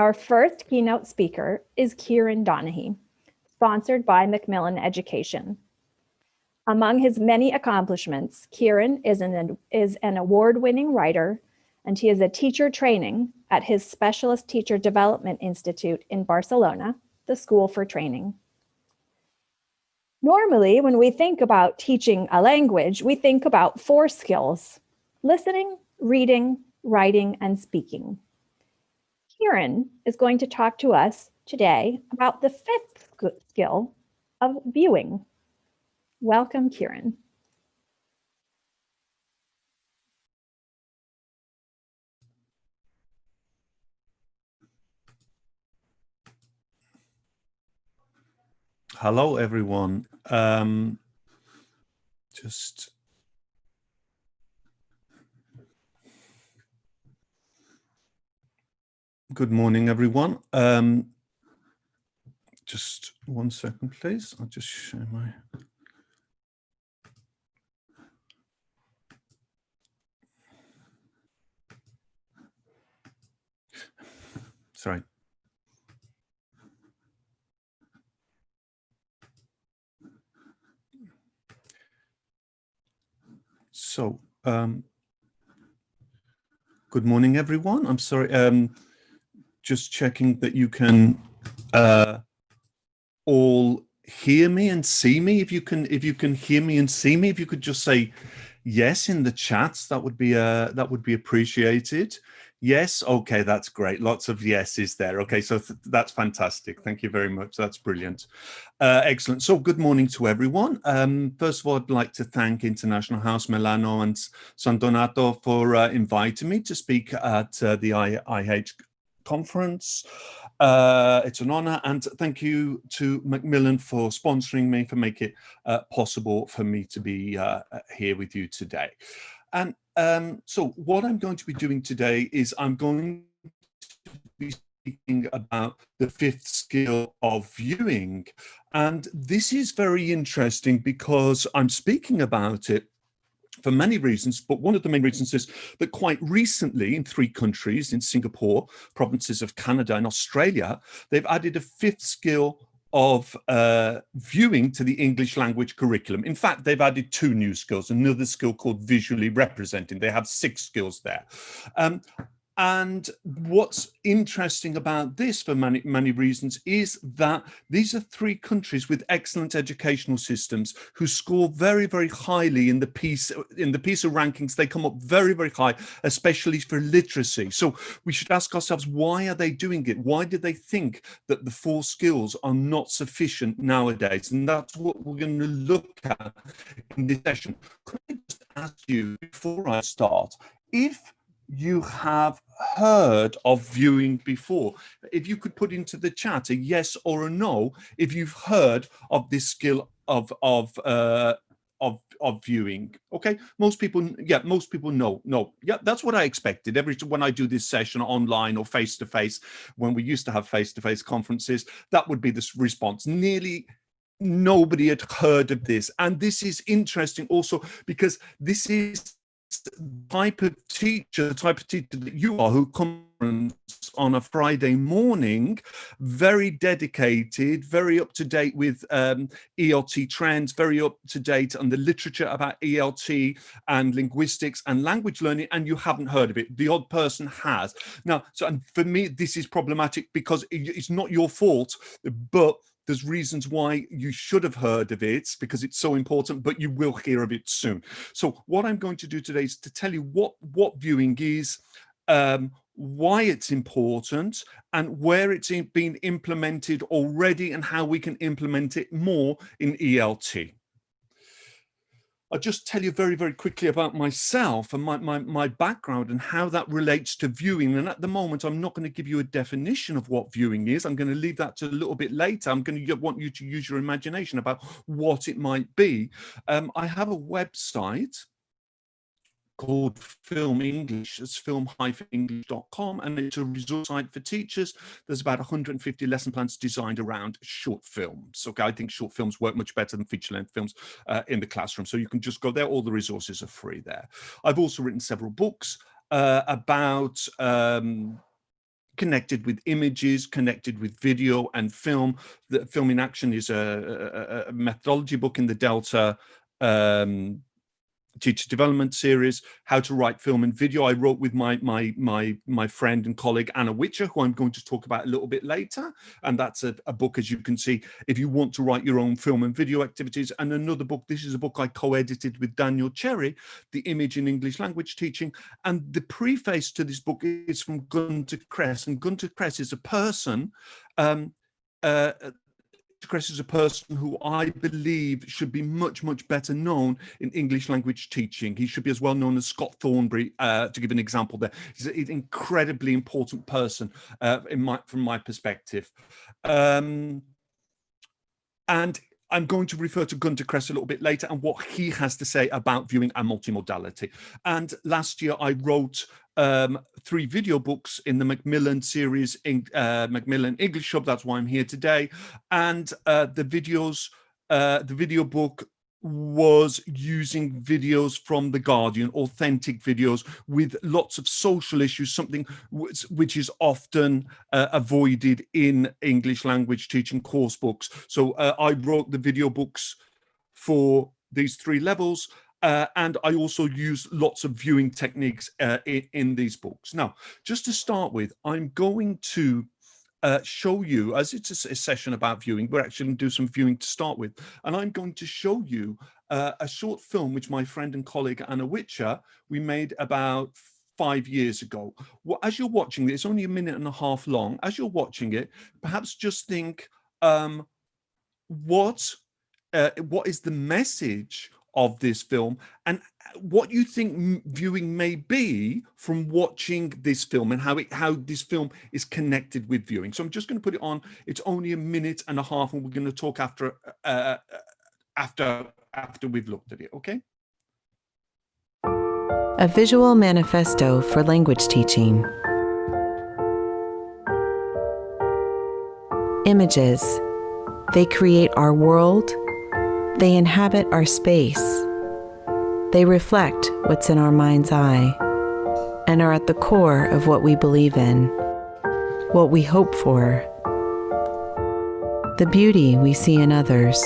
Our first keynote speaker is Kieran Donaghy, sponsored by Macmillan Education. Among his many accomplishments, Kieran is an award-winning writer, and he is a teacher training at his Specialist Teacher Development Institute in Barcelona, the School for Training. Normally, when we think about teaching a language, we think about 4 skills: listening, reading, writing, and speaking. Kieran is going to talk to us today about the 5th skill of viewing. Welcome, Kieran. Hello, everyone. Good morning, everyone. Just 1 second, please. I'll just share my... Sorry. So, good morning, everyone. I'm sorry, just checking that you can all hear me and see me. If you can hear me and see me, if you could just say yes in the chats, that would be appreciated. Yes, okay, that's great. Lots of yeses there. Okay, so that's fantastic. Thank you very much. That's brilliant. Excellent. So good morning to everyone. First of all, I'd like to thank International House Milano and San Donato for inviting me to speak at the IH Conference. It's an honor, and thank you to Macmillan for sponsoring me, for making it possible for me to be here with you today. And so what I'm going to be doing today is I'm going to be speaking about the 5th skill of viewing. And this is very interesting because I'm speaking about it for many reasons, but one of the main reasons is that quite recently in 3 countries, in Singapore, provinces of Canada and Australia, they've added a 5th skill of viewing to the English language curriculum. In fact, they've added 2 new skills, another skill called visually representing. They have 6 skills there. And what's interesting about this, for many reasons, is that these are 3 countries with excellent educational systems who score very, very highly in the PISA rankings. They come up very, very high, especially for literacy. So we should ask ourselves, why are they doing it? Why do they think that the 4 skills are not sufficient nowadays? And that's what we're going to look at in this session. Could I just ask you, before I start, if you have heard of viewing before, if you could put into the chat a yes or a no if you've heard of this skill of viewing. Okay, most people no. Yeah, that's what I expected. When I do this session online or face-to-face, when we used to have face-to-face conferences, that would be the response. Nearly nobody had heard of this. And this is interesting also because this is the type of teacher that you are, who comes on a Friday morning, very dedicated, very up to date with ELT trends, very up to date on the literature about ELT and linguistics and language learning, and you haven't heard of it. The odd person has. Now, and for me, this is problematic because it's not your fault, but there's reasons why you should have heard of it because it's so important, but you will hear of it soon. So what I'm going to do today is to tell you what viewing is, why it's important, and where it's been implemented already and how we can implement it more in ELT. I'll just tell you very, very quickly about myself and my background and how that relates to viewing. And at the moment, I'm not going to give you a definition of what viewing is. I'm going to leave that to a little bit later. I'm going to want you to use your imagination about what it might be. I have a website called Film English. It's film-english.com, and it's a resource site for teachers. There's about 150 lesson plans designed around short films. Okay, I think short films work much better than feature-length films in the classroom. So you can just go there. All the resources are free there. I've also written several books about connected with images, connected with video and film. The Film in Action is a methodology book in the Delta teacher development series, How to Write Film and Video. I wrote with my friend and colleague Anna Witcher, who I'm going to talk about a little bit later. And that's a book, as you can see, if you want to write your own film and video activities. And another book, this is a book I co-edited with Daniel Cherry, The Image in English Language Teaching. And the preface to this book is from Gunter Kress. And Gunter Kress is a person Chris is a person who I believe should be much, much better known in English language teaching. He should be as well known as Scott Thornbury, to give an example there. He's an incredibly important person from my perspective. And I'm going to refer to Gunter Kress a little bit later and what he has to say about viewing and multimodality. And last year I wrote 3 video books in the Macmillan series, Macmillan English Hub. That's why I'm here today. And the video book was using videos from The Guardian, authentic videos with lots of social issues, something which is often avoided in English language teaching course books. So I wrote the video books for these 3 levels. And I also use lots of viewing techniques in these books. Now, just to start with, I'm going to show you, as it's a session about viewing, we're actually going to do some viewing to start with. And I'm going to show you a short film, which my friend and colleague Anna Witcher, we made about 5 years ago. Well, as you're watching it, it's only 1.5 minutes long. As you're watching it, perhaps just think, what is the message of this film, and what you think viewing may be from watching this film, and how this film is connected with viewing. So I'm just going to put it on. It's only 1.5 minutes, and we're going to talk after we've looked at it. Okay. A visual manifesto for language teaching. Images. They create our world. They inhabit our space. They reflect what's in our mind's eye and are at the core of what we believe in, what we hope for, the beauty we see in others,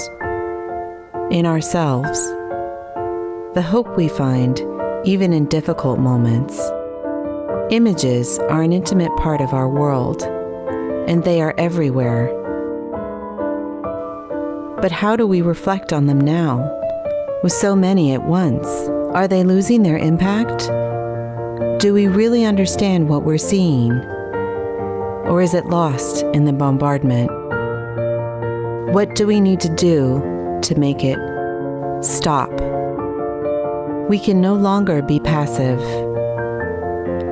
in ourselves, the hope we find even in difficult moments. Images are an intimate part of our world, and they are everywhere. But how do we reflect on them now? With so many at once, are they losing their impact? Do we really understand what we're seeing? Or is it lost in the bombardment? What do we need to do to make it stop? We can no longer be passive.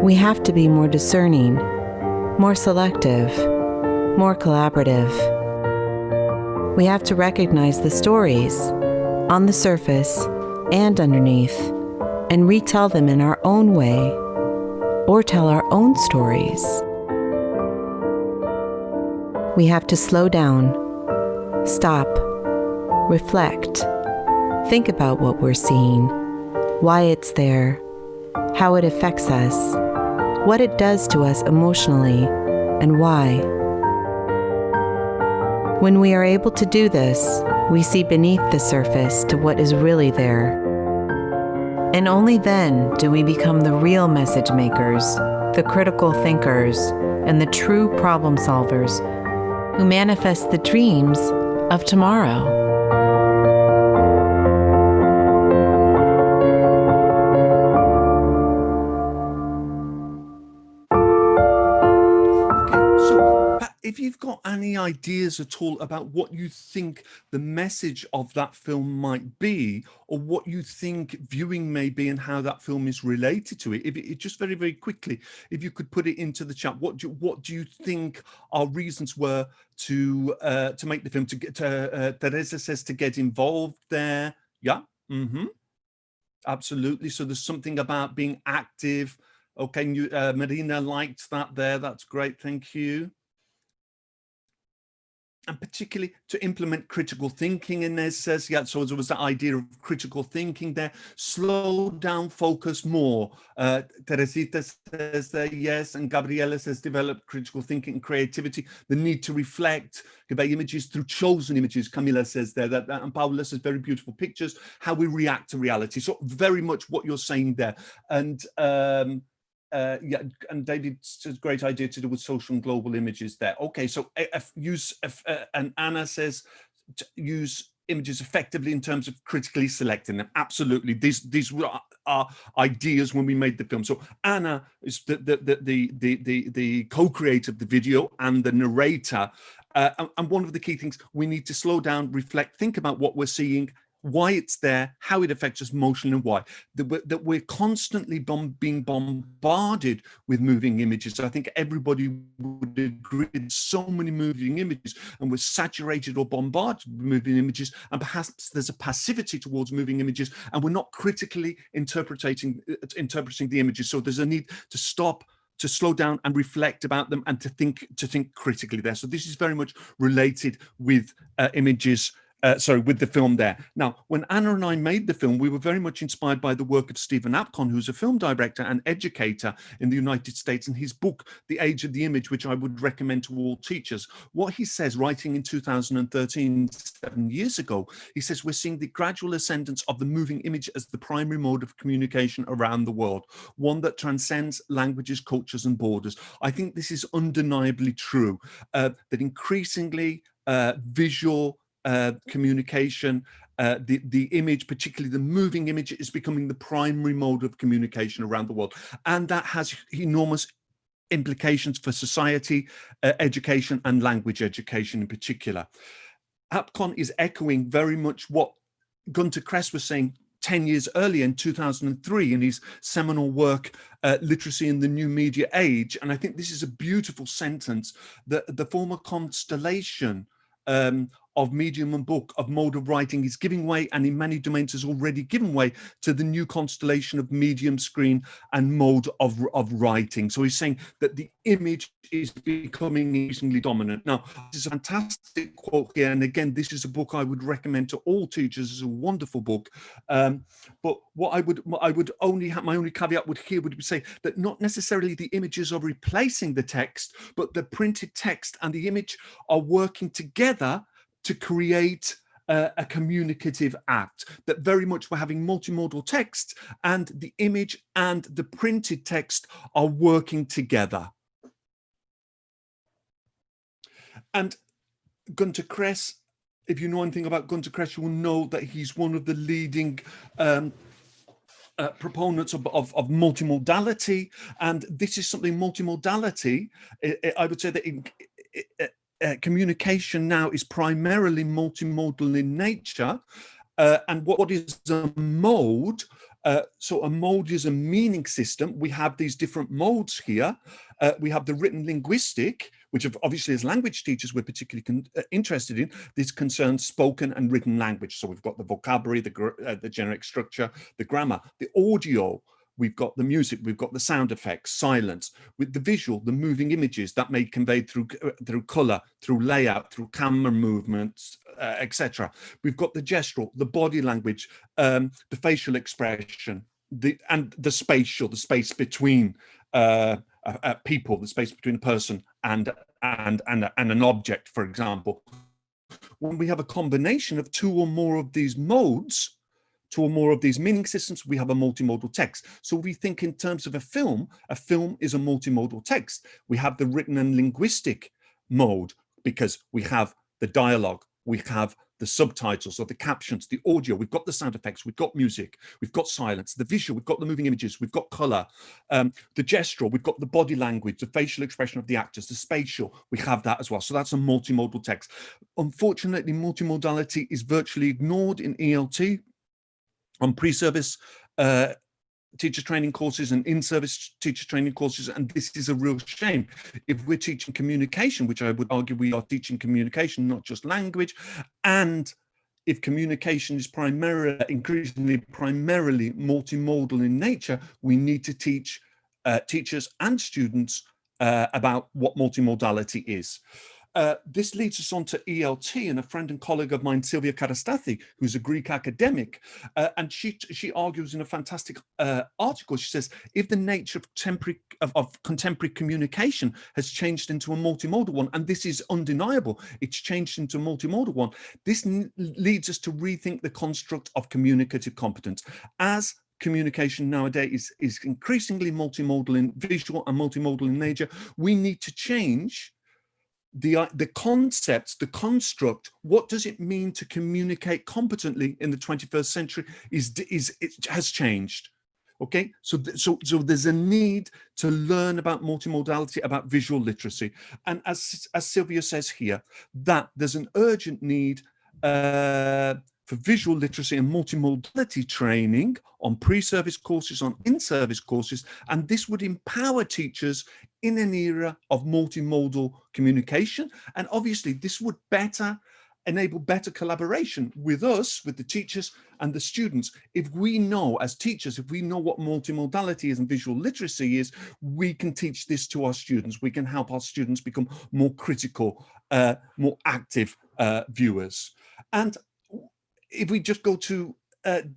We have to be more discerning, more selective, more collaborative. We have to recognize the stories on the surface and underneath and retell them in our own way, or tell our own stories. We have to slow down, stop, reflect, think about what we're seeing, why it's there, how it affects us, what it does to us emotionally, and why. When we are able to do this, we see beneath the surface to what is really there. And only then do we become the real message makers, the critical thinkers, and the true problem solvers who manifest the dreams of tomorrow. If you've got any ideas at all about what you think the message of that film might be, or what you think viewing may be and how that film is related to it, if it just very, very quickly, if you could put it into the chat, what do you think our reasons were to make the film, to get Teresa says to get involved there. Yeah. Absolutely. So there's something about being active. Okay, Marina liked that there. That's great. Thank you. and particularly to implement critical thinking in there. Says, yeah, so there was that idea of critical thinking there. Slow down, focus more. Teresita says there, yes, and Gabriela says develop critical thinking and creativity, the need to reflect, convey images through chosen images. Camila says there that, and Paula says very beautiful pictures, how we react to reality. So very much what you're saying there. And yeah, and David's a great idea to do with social and global images there. Okay, so and Anna says to use images effectively in terms of critically selecting them. Absolutely, these were our ideas when we made the film. So Anna is the co-creator of the video and the narrator. And one of the key things, we need to slow down, reflect, think about what we're seeing, why it's there, how it affects us emotionally, and why. That we're constantly being bombarded with moving images. I think everybody would agree, so many moving images, and we're saturated or bombarded with moving images, and perhaps there's a passivity towards moving images, and we're not critically interpreting the images. So there's a need to stop, to slow down and reflect about them, and to think critically there. So this is very much related with images, with the film there. Now, when Anna and I made the film, we were very much inspired by the work of Stephen Apcon, who's a film director and educator in the United States, and his book, The Age of the Image, which I would recommend to all teachers. What he says, writing in 2013, 7 years ago, he says, we're seeing the gradual ascendance of the moving image as the primary mode of communication around the world, one that transcends languages, cultures, and borders. I think this is undeniably true, that increasingly visual communication, the image, particularly the moving image, is becoming the primary mode of communication around the world. And that has enormous implications for society, education, and language education in particular. Apcon is echoing very much what Gunter Kress was saying 10 years earlier in 2003 in his seminal work, Literacy in the New Media Age. And I think this is a beautiful sentence, that the former constellation of medium and book, of mode of writing, is giving way, and in many domains has already given way to the new constellation of medium, screen, and mode of writing. So he's saying that the image is becoming increasingly dominant. Now, this is a fantastic quote here, and again, this is a book I would recommend to all teachers. It's a wonderful book. But what I would only have, my only caveat would here would be say that not necessarily the images are replacing the text, but the printed text and the image are working together to create a communicative act. That very much we're having multimodal text, and the image and the printed text are working together. And Gunter Kress, if you know anything about Gunter Kress, you will know that he's one of the leading proponents of multimodality. And this is something, multimodality, I would say that communication now is primarily multimodal in nature. And what is a mode? So a mode is a meaning system. We have these different modes here. We have the written linguistic, which obviously as language teachers we're particularly interested in. This concerns spoken and written language. So we've got the vocabulary, the generic structure, the grammar, the audio. We've got the music, we've got the sound effects, silence, with the visual, the moving images that may convey through color, through layout, through camera movements, etc. We've got the gestural, the body language, the facial expression, and the spatial, the space between people, the space between a person and an object, for example. When we have a combination of two or more of these modes, two or more of these meaning systems, we have a multimodal text. So we think in terms of a film is a multimodal text. We have the written and linguistic mode because we have the dialogue, we have the subtitles or the captions, the audio, we've got the sound effects, we've got music, we've got silence, the visual, we've got the moving images, we've got color, the gestural, we've got the body language, the facial expression of the actors, the spatial, we have that as well. So that's a multimodal text. Unfortunately, multimodality is virtually ignored in ELT, on pre-service teacher training courses and in-service teacher training courses, and this is a real shame. If we're teaching communication, which I would argue we are teaching communication, not just language, and if communication is increasingly primarily multimodal in nature, we need to teach teachers and students about what multimodality is. this leads us on to ELT, and a friend and colleague of mine, Sylvia Karastathi, who's a Greek academic, and she argues in a fantastic article. She says, if the nature of contemporary communication has changed into a multimodal one, and this is undeniable, it's changed into a multimodal one, this leads us to rethink the construct of communicative competence. As communication nowadays is increasingly multimodal in visual and multimodal in nature, we need to change the concepts, the construct. What does it mean to communicate competently in the 21st century it has changed. Okay, so there's a need to learn about multimodality, about visual literacy, and as Sylvia says here, that there's an urgent need for visual literacy and multimodality training on pre-service courses, on in-service courses, and this would empower teachers in an era of multimodal communication. And obviously this would enable better collaboration with us, with the teachers and the students. If we know, as teachers, if we know what multimodality is and visual literacy is, we can teach this to our students. We can help our students become more critical, more active viewers. And if we just go to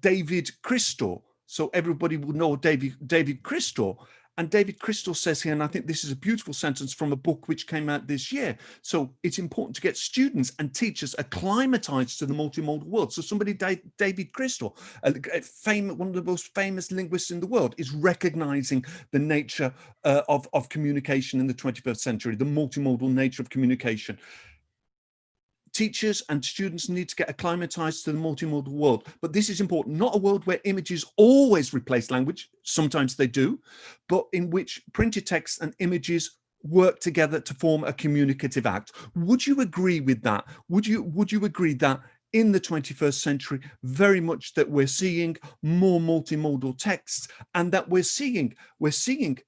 David Crystal, so everybody will know David Crystal. And David Crystal says here, and I think this is a beautiful sentence from a book which came out this year. So it's important to get students and teachers acclimatized to the multimodal world. So somebody, David Crystal, one of the most famous linguists in the world, is recognizing the nature of communication in the 21st century, the multimodal nature of communication. Teachers and students need to get acclimatized to the multimodal world, but this is important, not a world where images always replace language, sometimes they do, but in which printed text and images work together to form a communicative act. Would you agree with that? Would you agree that in the 21st century, very much that we're seeing more multimodal texts, and that we're seeing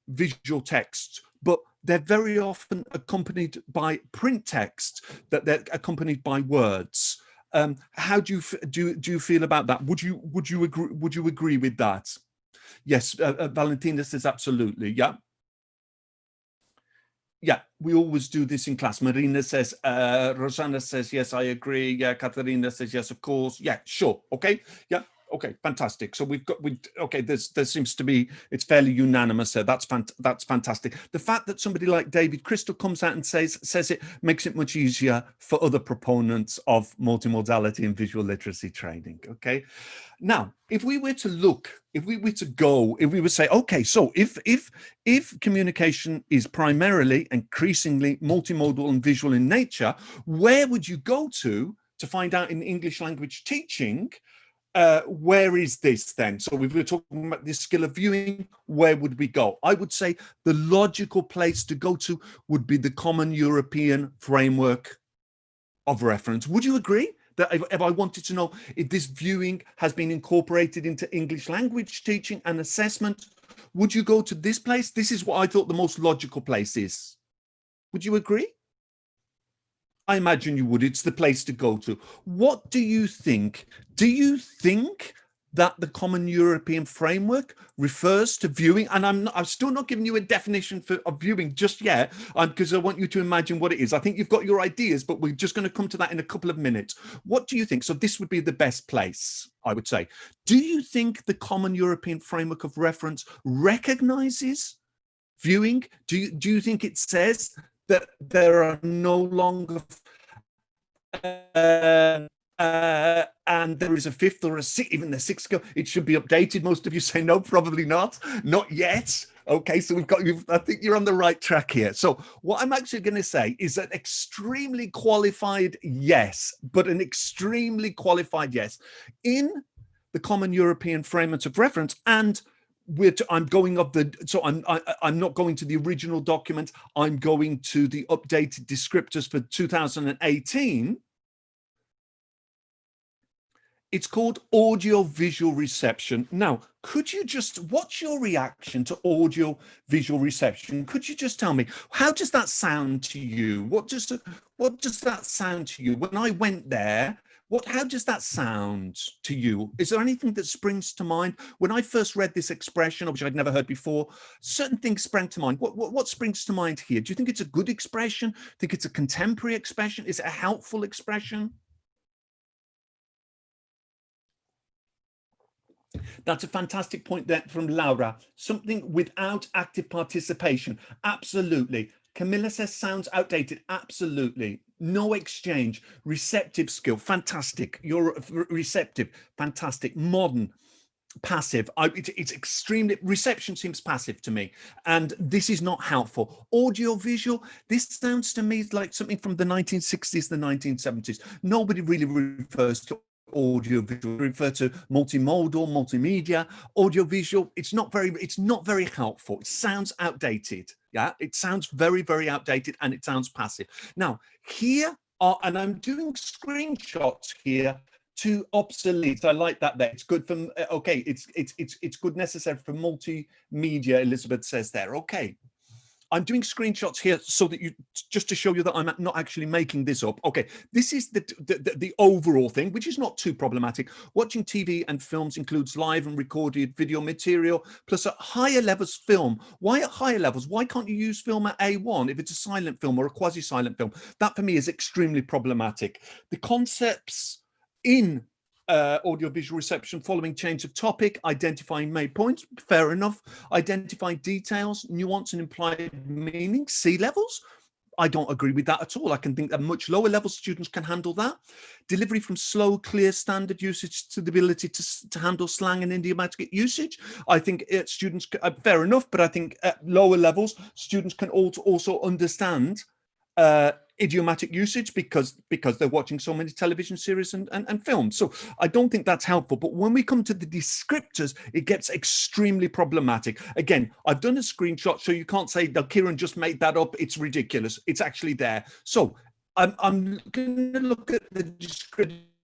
visual texts, but they're very often accompanied by print text, that they're accompanied by words. How do you feel about that? Would you agree with that? Yes, Valentina says absolutely. Yeah, we always do this in class. Marina says, Rosanna says, yes, I agree. Yeah, Katharina says, yes, of course. Yeah, sure. Okay. Yeah. Okay, fantastic. So okay, there seems to be, it's fairly unanimous there. That's fantastic. The fact that somebody like David Crystal comes out and says it makes it much easier for other proponents of multimodality and visual literacy training. Okay. Now, if we were to say, okay, so if communication is primarily increasingly multimodal and visual in nature, where would you go to find out in English language teaching? Where is this then? So if we're talking about this skill of viewing, where would we go? I would say the logical place to go to would be the Common European Framework of Reference. Would you agree that if I wanted to know if this viewing has been incorporated into English language teaching and assessment, would you go to this place? This is what I thought the most logical place is. Would you agree? I imagine you would. It's the place to go to. What do you think? Do you think that the Common European Framework refers to viewing? And I'm still not giving you a definition of viewing just yet, because I want you to imagine what it is. I think you've got your ideas, but we're just going to come to that in a couple of minutes. What do you think? So this would be the best place, I would say. Do you think the Common European Framework of Reference recognizes viewing? Do you think it says that there are no longer and there is a fifth or a sixth, even the sixth skill? It should be updated. Most of you say no, probably not yet. Okay, so I think you're on the right track here. So what I'm actually going to say is an extremely qualified yes, but an extremely qualified yes in the Common European Framework of Reference. And I'm not going to the original document. I'm going to the updated descriptors for 2018. It's called audio-visual reception. Now, what's your reaction to audio-visual reception? Could you just tell me, how does that sound to you? What does that sound to you? When I went there, How does that sound to you? Is there anything that springs to mind? When I first read this expression, which I'd never heard before, certain things sprang to mind. What springs to mind here? Do you think it's a good expression? Think it's a contemporary expression? Is it a helpful expression? That's a fantastic point there from Laura. Something without active participation. Absolutely. Camilla says sounds outdated. Absolutely. No exchange. Receptive skill. Fantastic. You're receptive. Fantastic. Modern. Passive. It's extremely, reception seems passive to me, and this is not helpful. Audio visual, this sounds to me like something from the 1960s, the 1970s. Nobody really refers to audio visual, refer to multimodal, multimedia. Audio visual, it's not very helpful. It sounds outdated. Yeah, it sounds very, very outdated, and it sounds passive. Now here are, and I'm doing screenshots here to obsolete. I like that there. It's good for, okay, it's good necessary for multimedia, Elizabeth says there. Okay. I'm doing screenshots here so that you, just to show you that I'm not actually making this up. Okay, this is the overall thing, which is not too problematic. Watching TV and films includes live and recorded video material, plus at higher levels film. Why at higher levels? Why can't you use film at A1 if it's a silent film or a quasi-silent film? That for me is extremely problematic. The concepts in audiovisual reception following change of topic, identifying main points, fair enough, identifying details, nuance and implied meaning, C levels. I don't agree with that at all. I can think that much lower level students can handle that. Delivery from slow, clear, standard usage to the ability to handle slang and idiomatic usage. I think students, fair enough, but I think at lower levels, students can also understand idiomatic usage because they're watching so many television series and films. So I don't think that's helpful. But when we come to the descriptors, it gets extremely problematic. Again, I've done a screenshot, so you can't say that Kieran just made that up. It's ridiculous. It's actually there. So I'm going to look at the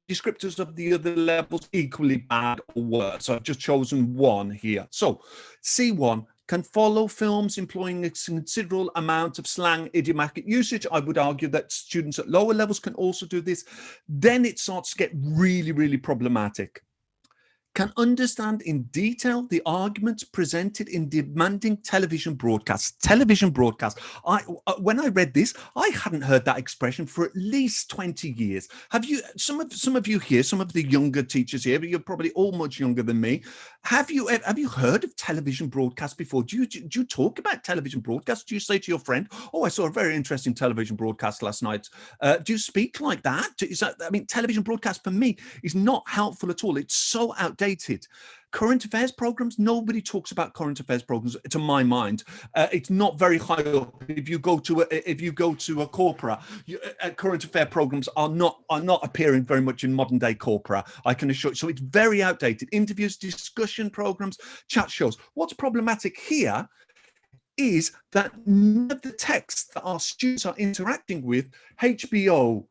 descriptors of the other levels, equally bad or worse. So I've just chosen one here. So C1, can follow films employing a considerable amount of slang, idiomatic usage. I would argue that students at lower levels can also do this. Then it starts to get really, really problematic. Can understand in detail the arguments presented in demanding television broadcasts. Television broadcasts. When I read this, I hadn't heard that expression for at least 20 years. Have you? Some of you here, some of the younger teachers here, but you're probably all much younger than me. Have you heard of television broadcasts before? Do you talk about television broadcasts? Do you say to your friend, "Oh, I saw a very interesting television broadcast last night"? Do you speak like that? I mean, television broadcast for me is not helpful at all. It's so outdated. Current affairs programs, nobody talks about current affairs programs to my mind. It's not very high up. If you go to a corpora, current affair programs are not appearing very much in modern day corpora, I can assure you. So it's very outdated. Interviews, discussion programs, chat shows. What's problematic here is that none of the texts that our students are interacting with, HBO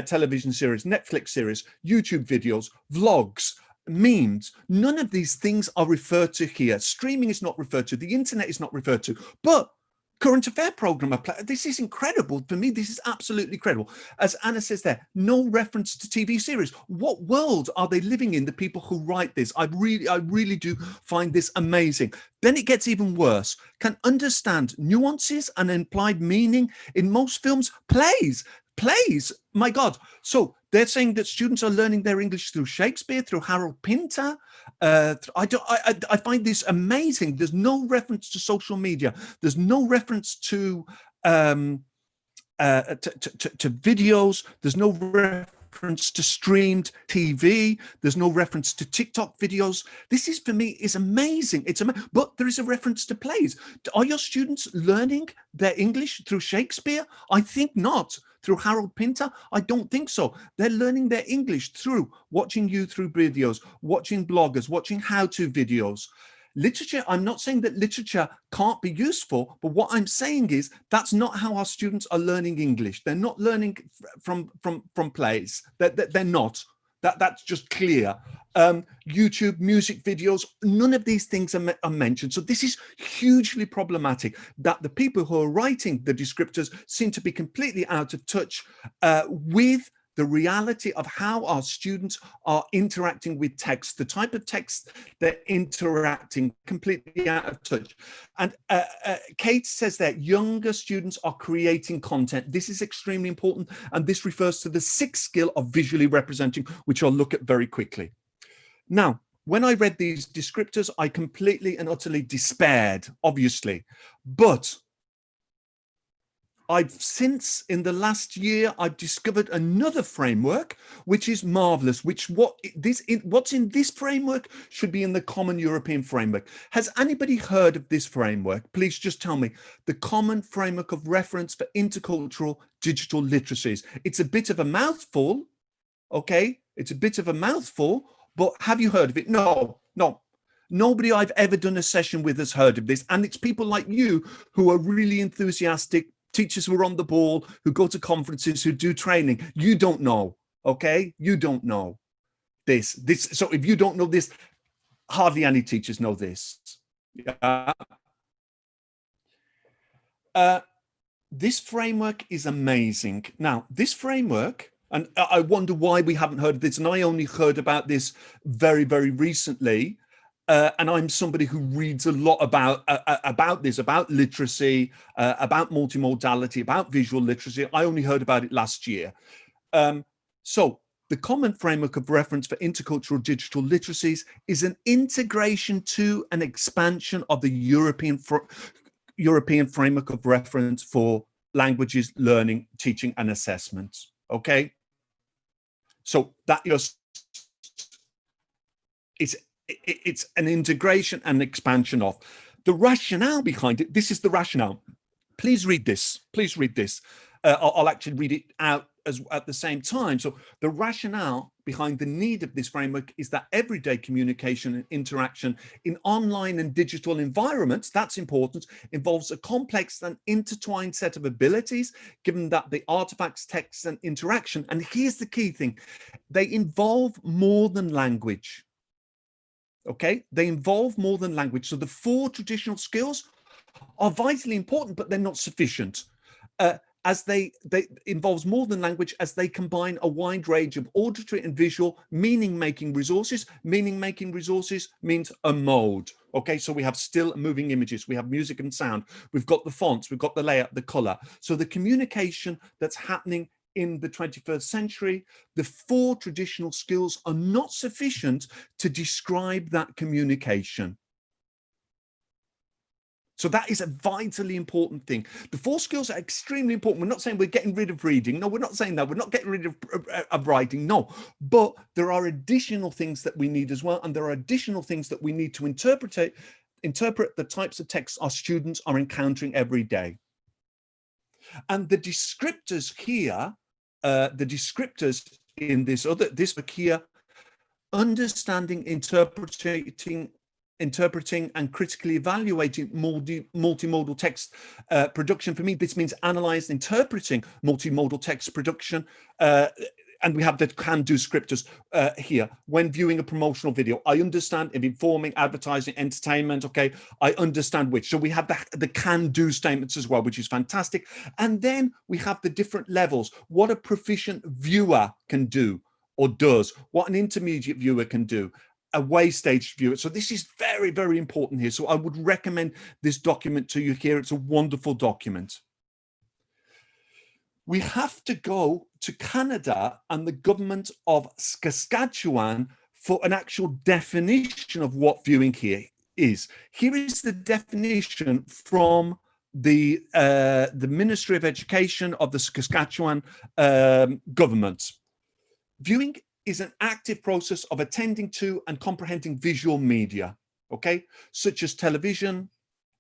television series, Netflix series, YouTube videos, vlogs, memes, none of these things are referred to here. Streaming is not referred to. The internet is not referred to. But current affair program, this is incredible. For me, this is absolutely incredible. As Anna says there, no reference to TV series. What world are they living in, the people who write this? I really do find this amazing. Then it gets even worse. Can understand nuances and implied meaning in most films, plays, my God. So they're saying that students are learning their English through Shakespeare, through Harold Pinter. I find this amazing. There's no reference to social media. There's no reference to videos. There's no reference to streamed TV. There's no reference to TikTok videos. This is, for me, is amazing. It's amazing. But there is a reference to plays. Are your students learning their English through Shakespeare? I think not. Through Harold Pinter? I don't think so. They're learning their English through watching YouTube videos, watching bloggers, watching how-to videos. Literature, I'm not saying that literature can't be useful, but what I'm saying is that's not how our students are learning English. They're not learning from plays. They're not. That's just clear. YouTube, music videos, none of these things are mentioned. So this is hugely problematic, that the people who are writing the descriptors seem to be completely out of touch with the reality of how our students are interacting with text, the type of text they're interacting, completely out of touch. And Kate says that younger students are creating content. This is extremely important, and this refers to the 6th skill of visually representing, which I'll look at very quickly. Now, when I read these descriptors, I completely and utterly despaired, obviously, but I've since, in the last year, I've discovered another framework, which is marvelous, what's in this framework should be in the Common European Framework. Has anybody heard of this framework? Please just tell me. The Common Framework of Reference for Intercultural Digital Literacies. It's a bit of a mouthful, okay? It's a bit of a mouthful, but have you heard of it? No. Nobody I've ever done a session with has heard of this. And it's people like you who are really enthusiastic, teachers who are on the ball, who go to conferences, who do training. You don't know, okay? You don't know this. So if you don't know this, hardly any teachers know this. Yeah. This framework is amazing. Now, this framework, and I wonder why we haven't heard of this, and I only heard about this very, very recently. And I'm somebody who reads a lot about this, about literacy, about multimodality, about visual literacy. I only heard about it last year. So the Common Framework of Reference for Intercultural Digital Literacies is an integration to an expansion of the European Framework of Reference for Languages, Learning, Teaching and Assessment. Okay? So that it's an integration and expansion of the rationale behind it. This is the rationale. Please read this. Please read this. I'll actually read it out at the same time. So the rationale behind the need of this framework is that everyday communication and interaction in online and digital environments, that's important, involves a complex and intertwined set of abilities, given that the artifacts, texts and interaction, and here's the key thing, they involve more than language. Okay, they involve more than language. So the 4 traditional skills are vitally important, but they're not sufficient. As they involves more than language, as they combine a wide range of auditory and visual meaning-making resources. Meaning-making resources means a mode. Okay, so we have still moving images, we have music and sound, we've got the fonts, we've got the layout, the color. So the communication that's happening in the 21st century, the 4 traditional skills are not sufficient to describe that communication. So that is a vitally important thing. The 4 skills are extremely important. We're not saying we're getting rid of reading. No, we're not saying that. We're not getting rid of writing. No, but there are additional things that we need as well. And there are additional things that we need to interpret the types of texts our students are encountering every day. And the descriptors here, the descriptors in this book here, understanding, interpreting and critically evaluating multimodal text production. For me, this means analyzing, interpreting multimodal text production. And we have the can-do descriptors here. When viewing a promotional video, I understand if informing, advertising, entertainment, okay, I understand which. So we have the can-do statements as well, which is fantastic. And then we have the different levels, what a proficient viewer can do or does, what an intermediate viewer can do, a way stage viewer. So this is very, very important here. So I would recommend this document to you here. It's a wonderful document. We have to go to Canada and the government of Saskatchewan for an actual definition of what viewing here is. Here is the definition from the Ministry of Education of the Saskatchewan government. Viewing is an active process of attending to and comprehending visual media, okay, such as television,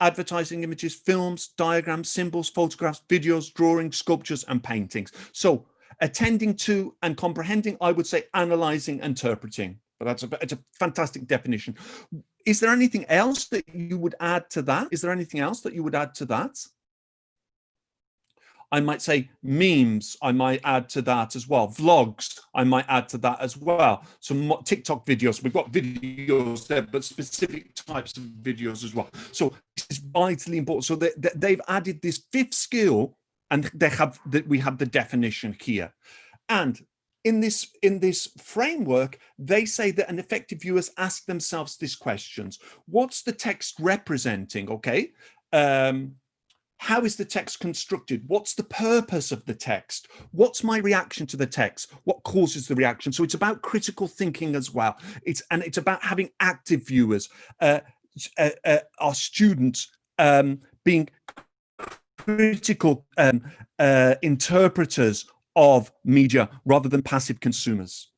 advertising images, films, diagrams, symbols, photographs, videos, drawings, sculptures, and paintings. So attending to and comprehending, I would say analyzing, interpreting. But it's a fantastic definition. Is there anything else that you would add to that? Is there anything else that you would add to that? I might say memes, I might add to that as well. Vlogs, I might add to that as well. Some TikTok videos, we've got videos there, but specific types of videos as well. So this is vitally important. So they've added this 5th skill, and we have the definition here. And in this framework, they say that an effective viewers ask themselves these questions: what's the text representing? Okay. How is the text constructed? What's the purpose of the text? What's my reaction to the text? What causes the reaction? So it's about critical thinking as well. It's about having active viewers, our students being critical interpreters of media rather than passive consumers.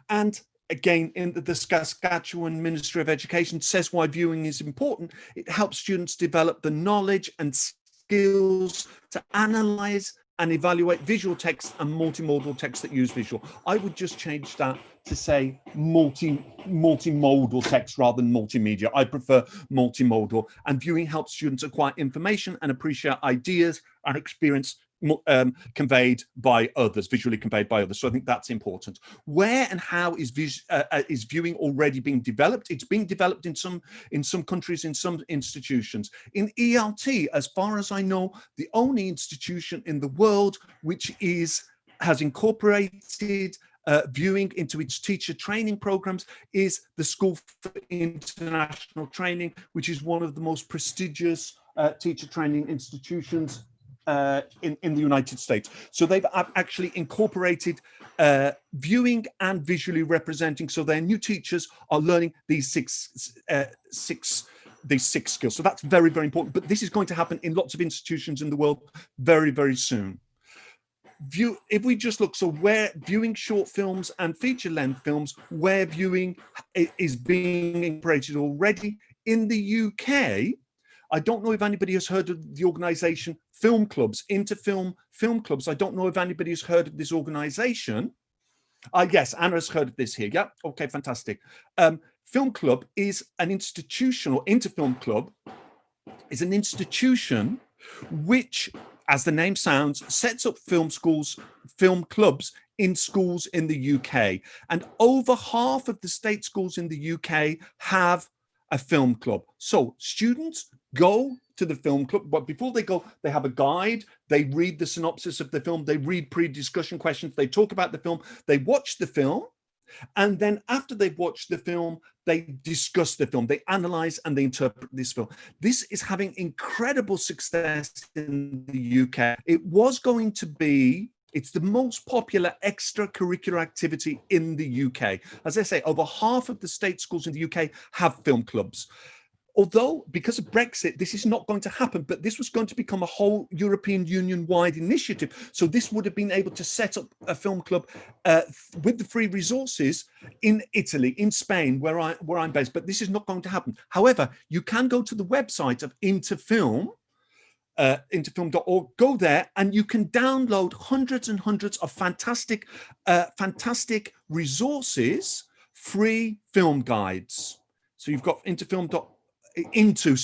And again, in the Saskatchewan Ministry of Education says why viewing is important. It helps students develop the knowledge and skills to analyze and evaluate visual text and multimodal text that use visual. I would just change that to say multimodal text rather than multimedia. I prefer multimodal, and viewing helps students acquire information and appreciate ideas and experience conveyed by others, visually conveyed by others. So I think that's important. Where and how is viewing already being developed? It's being developed in some countries, in some institutions. In ELT, as far as I know, the only institution in the world which has incorporated viewing into its teacher training programs is the School for International Training, which is one of the most prestigious teacher training institutions in the United States. So they've actually incorporated viewing and visually representing. So their new teachers are learning these six skills. So that's very, very important. But this is going to happen in lots of institutions in the world very, very soon. If we just look, so where viewing short films and feature-length films, where viewing is being incorporated already in the UK. I don't know if anybody has heard of the organisation Film Clubs, Interfilm Film Clubs. I don't know if anybody has heard of this organisation. Yes, Anna's heard of this here. Yeah, okay, fantastic. Film Club is an institution, or Interfilm Club is an institution which, as the name sounds, sets up film clubs in schools in the UK. And over half of the state schools in the UK have a film club. So students go to the film club, but before they go, they have a guide, they read the synopsis of the film, they read pre-discussion questions, they talk about the film, they watch the film, and then after they've watched the film, they discuss the film, they analyze and they interpret this film. This is having incredible success in the UK. It was going to be, it's the most popular extracurricular activity in the UK. As I say, over half of the state schools in the UK have film clubs. Although, because of Brexit, this is not going to happen, but this was going to become a whole European Union-wide initiative. So this would have been able to set up a film club with the free resources in Italy, in Spain, where I'm based, but this is not going to happen. However, you can go to the website of Interfilm, interfilm.org, go there and you can download hundreds and hundreds of fantastic resources, free film guides. So you've got interfilm.org, INTO,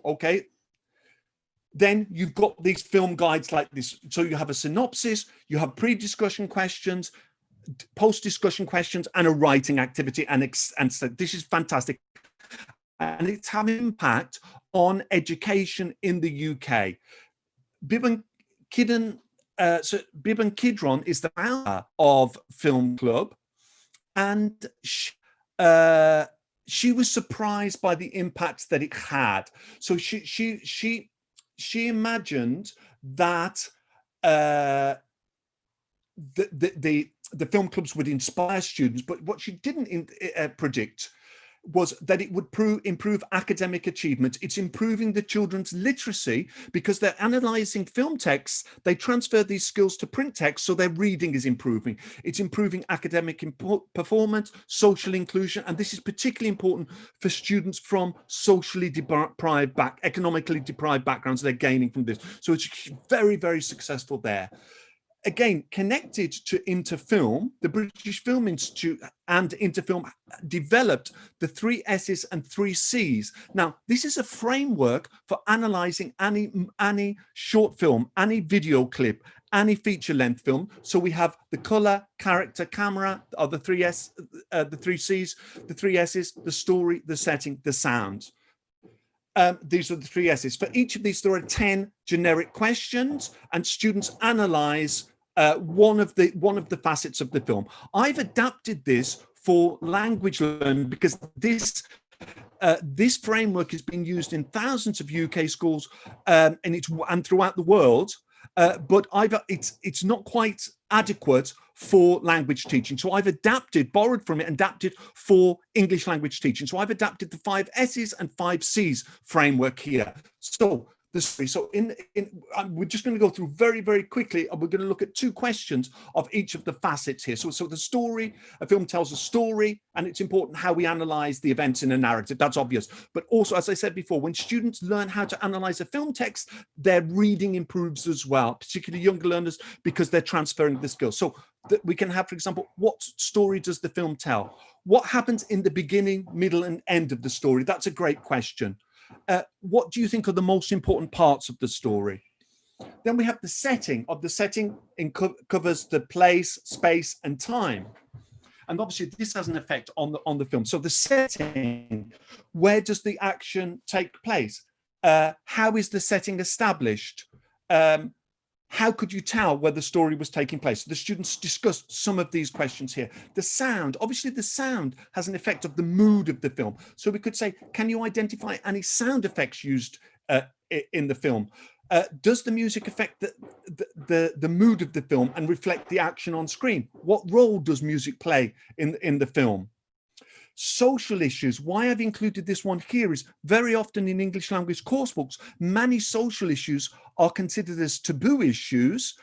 okay? Then you've got these film guides like this. So you have a synopsis, you have pre-discussion questions, post-discussion questions, and a writing activity, and so this is fantastic. And it's having impact on education in the UK. Biban Kidron is the founder of Film Club, and she was surprised by the impact that it had. So she imagined that the film clubs would inspire students, but what she didn't predict was that it would improve academic achievement. It's improving the children's literacy because they're analysing film texts. They transfer these skills to print text, so their reading is improving. It's improving academic performance, social inclusion, and this is particularly important for students from socially deprived, economically deprived backgrounds. They're gaining from this. So it's very, very successful there. Again, connected to Interfilm, the British Film Institute and Interfilm developed the 3 S's and 3 C's. Now, this is a framework for analysing any short film, any video clip, any feature-length film. So we have the colour, character, camera, are the 3 S, the 3 C's, the 3 S's, the story, the setting, the sound. These are the three essays. For each of these, there are 10 generic questions, and students analyze one of the facets of the film. I've adapted this for language learning because this framework is being used in thousands of UK schools and throughout the world. But it's not quite adequate for language teaching. So I've borrowed from it, adapted for English language teaching. So I've adapted the 5 S's and 5 C's framework here. So we're just going to go through very, very quickly, and we're going to look at 2 questions of each of the facets here. So the story, a film tells a story, and it's important how we analyze the events in a narrative. That's obvious. But also, as I said before, when students learn how to analyze a film text, their reading improves as well, particularly younger learners, because they're transferring the skills. So we can have, for example, what story does the film tell? What happens in the beginning, middle, and end of the story? That's a great question. What do you think are the most important parts of the story? Then we have the setting. Covers the place, space, and time. And obviously this has an effect on the film. So the setting, where does the action take place? How is the setting established? How could you tell where the story was taking place? The students discussed some of these questions here. The sound, obviously the sound has an effect of the mood of the film. So we could say, can you identify any sound effects used in the film? Does the music affect the mood of the film and reflect the action on screen? What role does music play in the film? Social issues. Why I've included this one here is very often in English language course books, many social issues are considered as taboo issues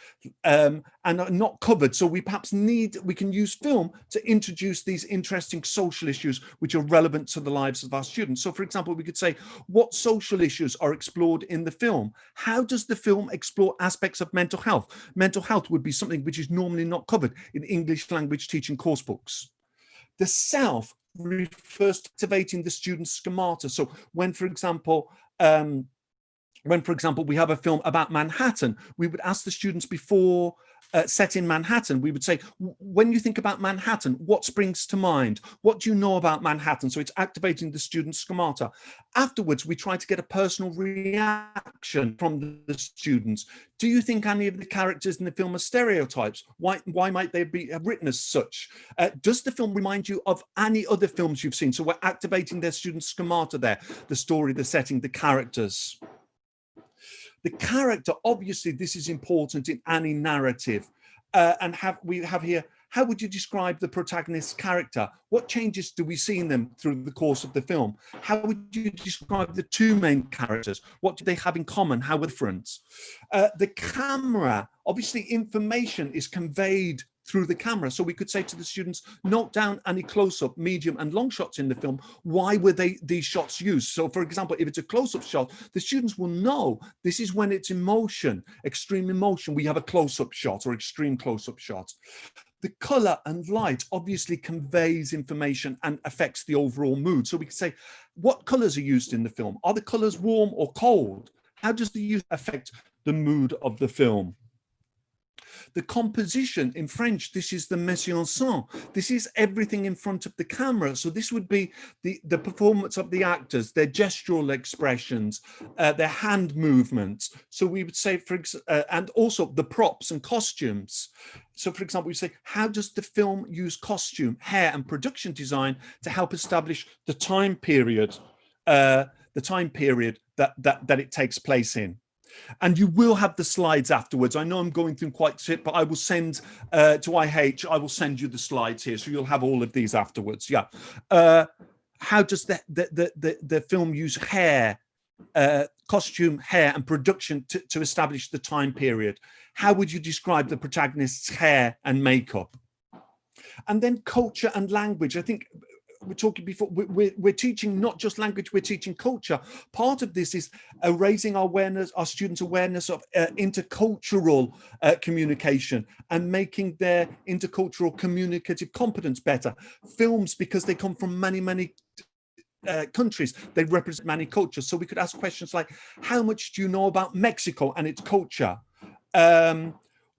and are not covered. So we can use film to introduce these interesting social issues which are relevant to the lives of our students. So for example, we could say, what social issues are explored in the film? How does the film explore aspects of mental health? Mental health would be something which is normally not covered in English language teaching course books. The self refers to activating the student's schemata. So when, for example, we have a film about Manhattan, we would ask the students before set in Manhattan, we would say, when you think about Manhattan, what springs to mind? What do you know about Manhattan? So it's activating the student's schemata. Afterwards, we try to get a personal reaction from the students. Do you think any of the characters in the film are stereotypes? Why might they be written as such? Does the film remind you of any other films you've seen? So we're activating their students' schemata there, the story, the setting, the characters. The character, obviously, this is important in any narrative. We have here, how would you describe the protagonist's character? What changes do we see in them through the course of the film? How would you describe the 2 main characters? What do they have in common? How different? The camera, obviously, information is conveyed through the camera. So we could say to the students, note down any close-up, medium and long shots in the film. Why were these shots used? So for example, if it's a close-up shot, the students will know this is when it's emotion, extreme emotion. We have a close-up shot or extreme close-up shot. The color and light obviously conveys information and affects the overall mood. So we could say, what colors are used in the film? Are the colors warm or cold? How does the use affect the mood of the film? The composition in French, this is the mise en scène. This is everything in front of the camera. So this would be the performance of the actors, their gestural expressions, their hand movements. So we would say, and also the props and costumes. So for example, we say, how does the film use costume, hair and production design to help establish the time period that it takes place in? And you will have the slides afterwards. I know I'm going through quite a bit, but I will send to IH, I will send you the slides here. So you'll have all of these afterwards. Yeah. How does the film use hair, costume, hair and production to establish the time period? How would you describe the protagonist's hair and makeup? And then culture and language. I think we're talking before, we're teaching not just language, we're teaching culture. Part of this is raising our awareness, our students' awareness of intercultural communication and making their intercultural communicative competence better. Films, because they come from many countries, they represent many cultures. So we could ask questions like, how much do you know about Mexico and its culture?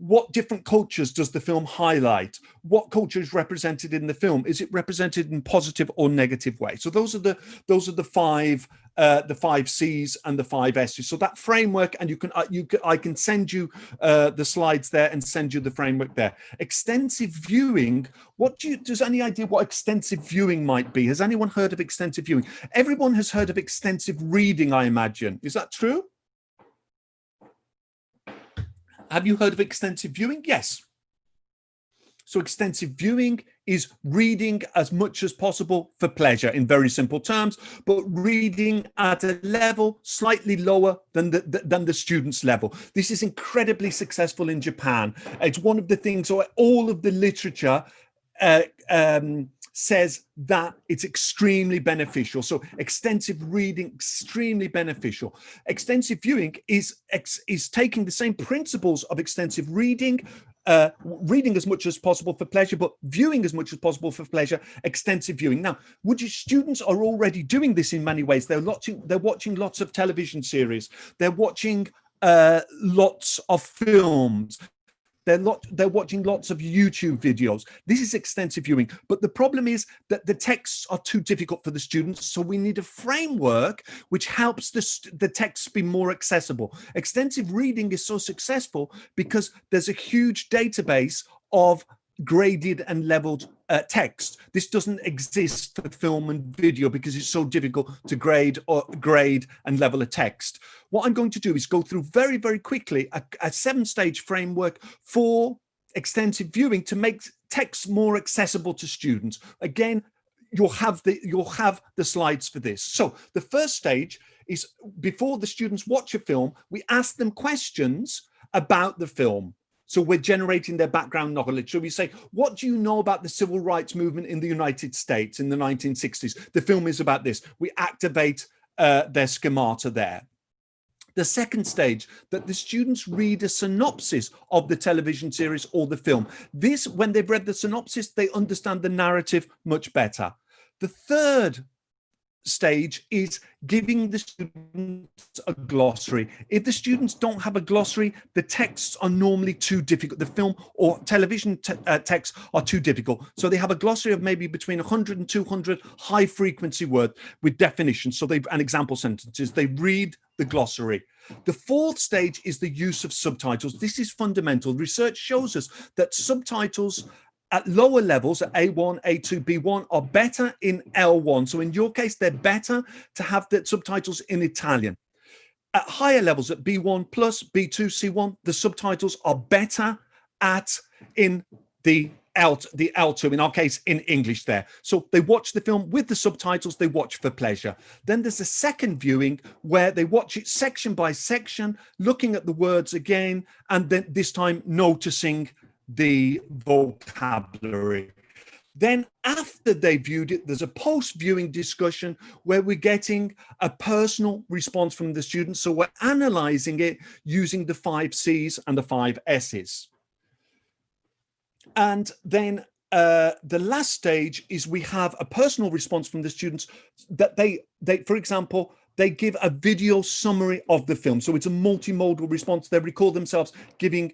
what different cultures does the film highlight? What culture is represented in the film? Is it represented in positive or negative way? So those are the five C's and the five S's. So that framework, and I can send you the slides there and send you the framework there. Extensive viewing. Does any idea what extensive viewing might be? Has anyone heard of extensive viewing? Everyone has heard of extensive reading, I imagine. Is that true? Have you heard of extensive viewing? Yes. So extensive viewing is reading as much as possible for pleasure, in very simple terms, but reading at a level slightly lower than the student's level. This is incredibly successful in Japan. It's one of the things, or all of the literature says that it's extremely beneficial. So extensive reading, extremely beneficial. Extensive viewing is taking the same principles of extensive reading, reading as much as possible for pleasure, but viewing as much as possible for pleasure, extensive viewing. Now, students are already doing this in many ways. They're watching lots of television series. They're watching lots of films. They're watching lots of YouTube videos. This is extensive viewing, but the problem is that the texts are too difficult for the students. So we need a framework which helps the texts be more accessible. Extensive reading is so successful because there's a huge database of graded and leveled text. This doesn't exist for film and video because it's so difficult to grade and level a text. What I'm going to do is go through very, very quickly a 7-stage framework for extensive viewing to make text more accessible to students. Again, you'll have the slides for this. So the first stage is, before the students watch a film, we ask them questions about the film. So we're generating their background knowledge. So we say, what do you know about the civil rights movement in the United States in the 1960s? The film is about this. We activate their schemata there. The second stage, that the students read a synopsis of the television series or the film. This, when they've read the synopsis, they understand the narrative much better. The third stage is giving the students a glossary. If the students don't have a glossary, the texts are normally too difficult. The film or television texts are too difficult. So they have a glossary of maybe between 100 and 200 high frequency words with definitions. So and example sentences. They read the glossary. The fourth stage is the use of subtitles. This is fundamental. Research shows us that subtitles at lower levels, at A1, A2, B1, are better in L1. So in your case, they're better to have the subtitles in Italian. At higher levels, at B1 plus, B2, C1, the subtitles are better in the L2, in our case, in English there. So they watch the film with the subtitles, they watch for pleasure. Then there's a second viewing where they watch it section by section, looking at the words again, and then this time noticing the vocabulary. Then after they viewed it, there's a post-viewing discussion where we're getting a personal response from the students. So we're analyzing it using the 5 C's and the 5 S's. And then the last stage is we have a personal response from the students that they for example, they give a video summary of the film. So it's a multimodal response. They record themselves giving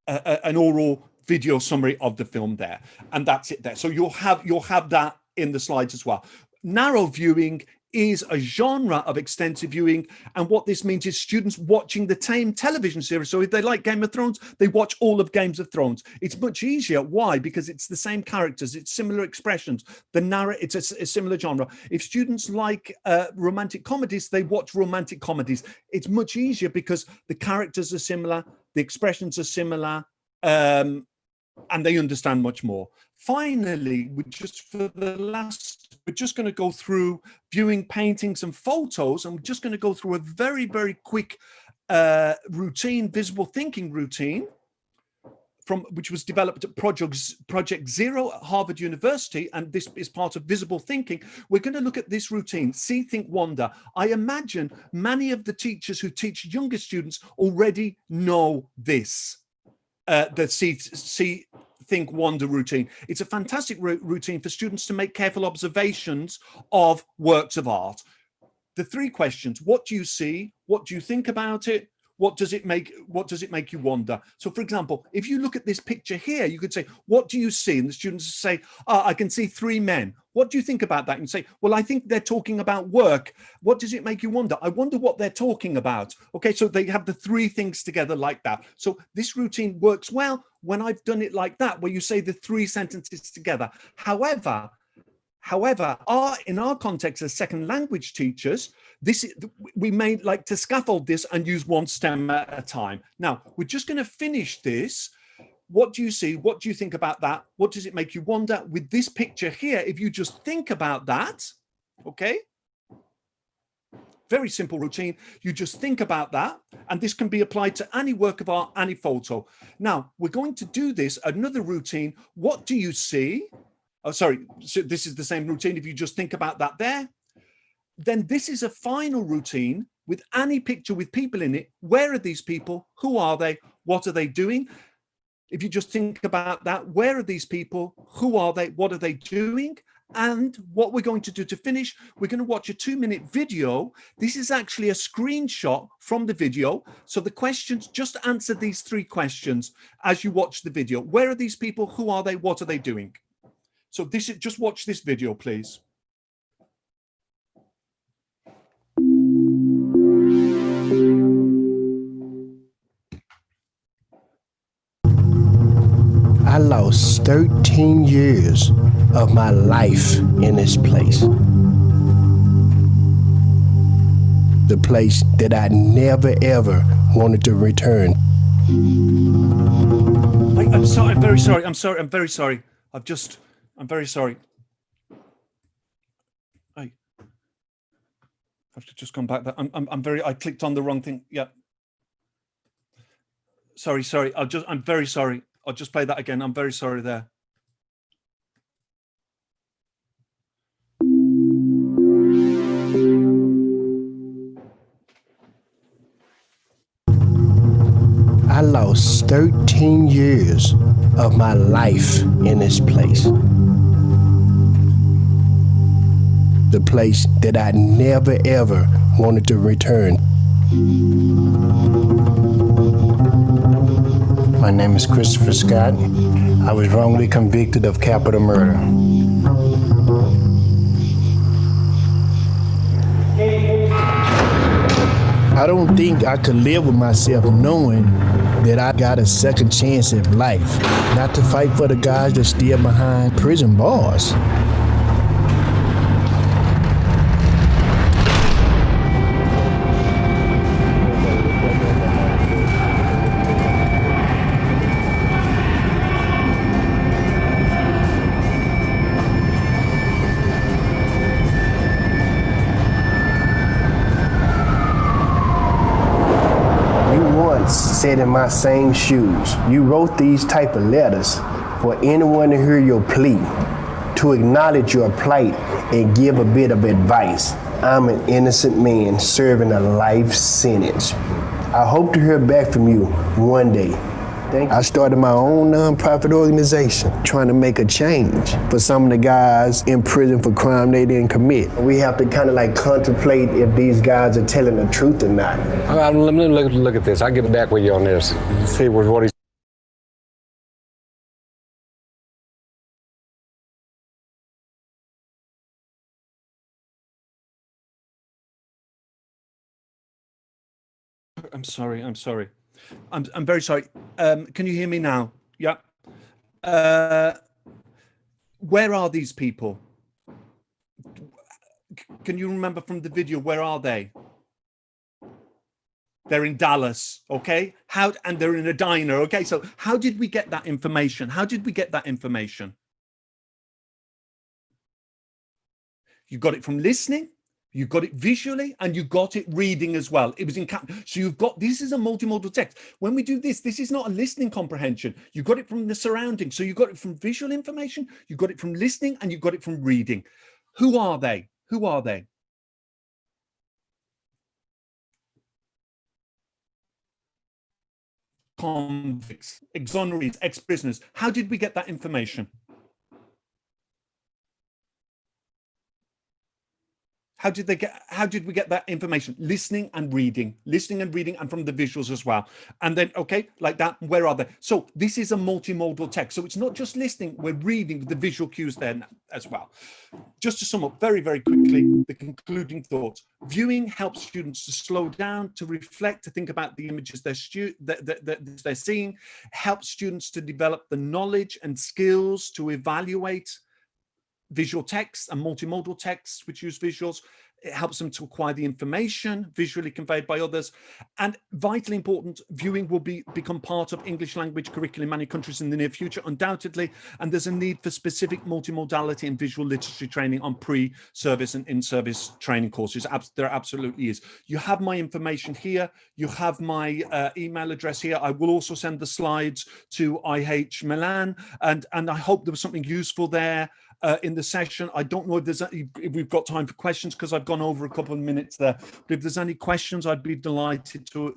an oral video summary of the film there, and that's it there. So you'll have that in the slides as well. Narrow viewing is a genre of extensive viewing, and what this means is students watching the same television series. So if they like Game of Thrones, they watch all of Games of Thrones. It's much easier. Why? Because it's the same characters, it's similar expressions, it's a similar genre. If students like romantic comedies, they watch romantic comedies. It's much easier because the characters are similar, the expressions are similar, and they understand much more. Finally, we're just going to go through viewing paintings and photos, and we're just going to go through a very, very quick routine, visible thinking routine, which was developed at Project Zero at Harvard University, and this is part of visible thinking. We're going to look at this routine, see, think, wonder. I imagine many of the teachers who teach younger students already know this, the see, think, wonder routine. It's a fantastic routine for students to make careful observations of works of art. the three questions: what do you see? What do you think about it? What does it make you wonder? So, for example, if you look at this picture here, you could say, what do you see? And the students say, I can see three men. What do you think about that? And say, well, I think they're talking about work. What does it make you wonder? I wonder what they're talking about. Okay, so they have the three things together like that. So this routine works well when I've done it like that, where you say the three sentences together. However, in our context as second language teachers, we may like to scaffold this and use one stem at a time. Now, we're just going to finish this. What do you see? What do you think about that? What does it make you wonder? With this picture here, if you just think about that, okay? Very simple routine. You just think about that, and this can be applied to any work of art, any photo. Now, we're going to do this, another routine. What do you see? Oh, sorry, so this is the same routine. If you just think about that there, then this is a final routine with any picture with people in it. Where are these people? Who are they? What are they doing? If you just think about that, where are these people? Who are they? What are they doing? And what we're going to do to finish, we're going to watch a 2-minute video. This is actually a screenshot from the video. So the questions, just answer these three questions as you watch the video. Where are these people? Who are they? What are they doing? So this is, just watch this video, please. I lost 13 years of my life in this place. The place that I never ever wanted to return. I'm sorry, I'm very sorry. I'm very sorry. I'm very sorry. I have to just come back. I clicked on the wrong thing. Yeah. Sorry. I'm very sorry. I'll just play that again. I'm very sorry there. I lost 13 years of my life in this place. The place that I never ever wanted to return. My name is Christopher Scott. I was wrongly convicted of capital murder. I don't think I could live with myself knowing that I got a second chance at life, not to fight for the guys that still behind prison bars. Said in my same shoes, you wrote these type of letters for anyone to hear your plea, to acknowledge your plight and give a bit of advice. I'm an innocent man serving a life sentence. I hope to hear back from you one day. I started my own nonprofit organization trying to make a change for some of the guys in prison for crime they didn't commit. We have to kind of like contemplate if these guys are telling the truth or not. Let me look at this. I'll get back with you on this. See what he's. I'm sorry. I'm very sorry. Can you hear me now? Yeah. Where are these people? Can you remember from the video, where are they? They're in Dallas, okay? And they're in a diner, okay? So how did we get that information? You got it from listening, you got it visually, and you got it reading as well. It was in so you've got, this is a multimodal text. When we do this is not a listening comprehension. You got it from the surroundings. So you got it from visual information, you got it from listening, and you got it from reading. Who are they? Convicts, exonerates, ex-prisoners. How did we get that information? How did we get that information? Listening and reading, and from the visuals as well. And then, okay, like that, where are they? So this is a multimodal text. So it's not just listening, we're reading with the visual cues there as well. Just to sum up very, very quickly, the concluding thoughts. Viewing helps students to slow down, to reflect, to think about the images they're seeing, helps students to develop the knowledge and skills to evaluate visual text and multimodal texts which use visuals. It helps them to acquire the information visually conveyed by others. And vitally important, viewing will become part of English language curriculum in many countries in the near future, undoubtedly. And there's a need for specific multimodality and visual literacy training on pre-service and in-service training courses. There absolutely is. You have my information here. You have my email address here. I will also send the slides to IH Milan. And I hope there was something useful there. In the session. I don't know if we've got time for questions because I've gone over a couple of minutes there. But if there's any questions, I'd be delighted to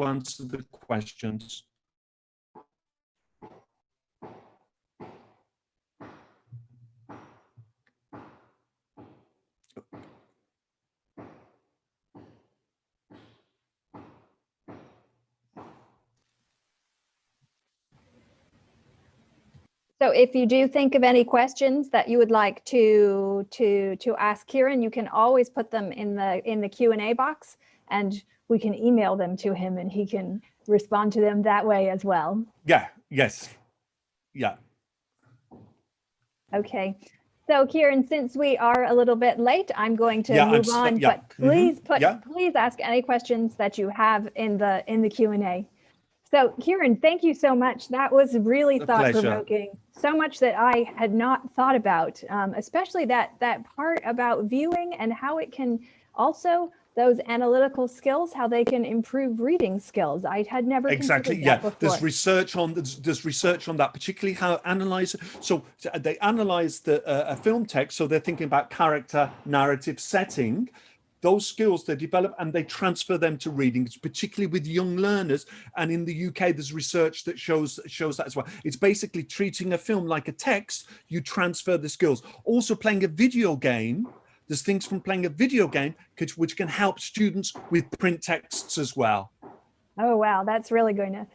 answer the questions. So if you do think of any questions that you would like to ask Kieran, you can always put them in the Q&A box, and we can email them to him and he can respond to them that way as well. Yeah, yes. Yeah. Okay. So Kieran, since we are a little bit late, I'm going to move on, but please please ask any questions that you have in the Q&A. So Kieran, thank you so much. That was really thought-provoking. So much that I had not thought about, especially that part about viewing and how it can also, those analytical skills, how they can improve reading skills. I had never considered that before. There's research on that, particularly how analyze. So they analyze a film text. So they're thinking about character, narrative, setting. Those skills they develop and they transfer them to reading, particularly with young learners. And in the UK, there's research that shows that as well. It's basically treating a film like a text. You transfer the skills. Also, playing a video game. There's things from playing a video game which can help students with print texts as well. Oh, wow. That's really going to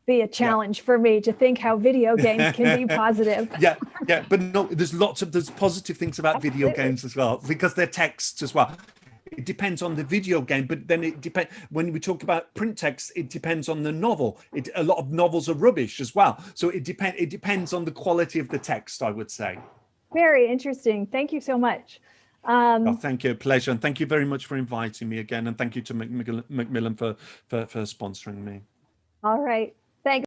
be a challenge for me to think how video games can be positive. Yeah, but no, there's positive things about video games as well, because they're texts as well. It depends on the video game, but then it depends. When we talk about print text, it depends on the novel. A lot of novels are rubbish as well. So it depends on the quality of the text, I would say. Very interesting. Thank you so much. Thank you, pleasure, and thank you very much for inviting me again, and thank you to Macmillan for sponsoring me. All right.